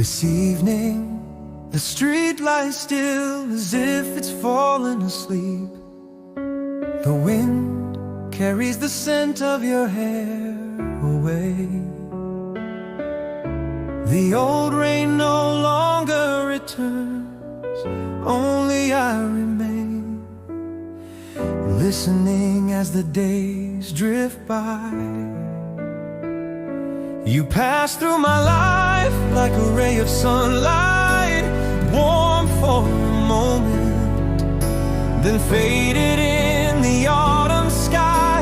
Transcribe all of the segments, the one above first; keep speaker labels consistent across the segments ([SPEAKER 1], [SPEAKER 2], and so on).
[SPEAKER 1] This evening, the street lies still as if it's fallen asleep. The wind carries the scent of your hair away. The old rain no longer returns, only I remain, listening as the days drift by. You passed through my life like a ray of sunlight, warm for a moment, then faded in the autumn sky.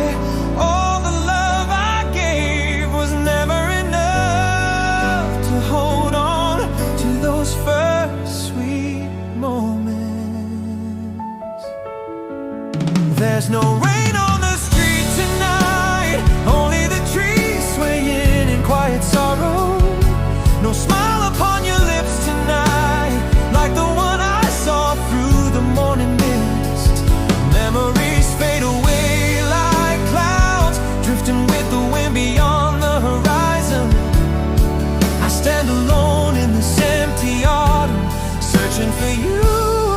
[SPEAKER 1] All the love I gave was never enough to hold on to those first sweet moments. There's no rain on the street tonight, only the trees swaying in quiet sorrow. No smile upon your lips tonight, like the one I saw through the morning mist. Memories fade away like clouds, drifting with the wind beyond the horizon. I stand alone in this empty autumn, searching for you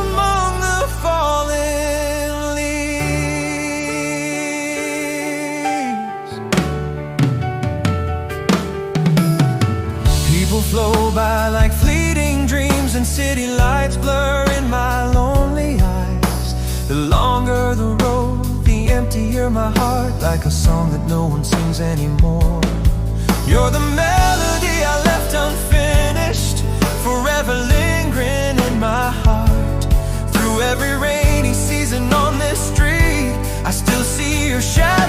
[SPEAKER 1] among the fallen leaves. People flow by like fleeting dreams, and city lights blur in my lonely eyes. The longer the road, the emptier my heart, like a song that no one sings anymore. You're the melody I left unfinished, forever lingering in my heart. Through every rainy season on this street, I still see your shadow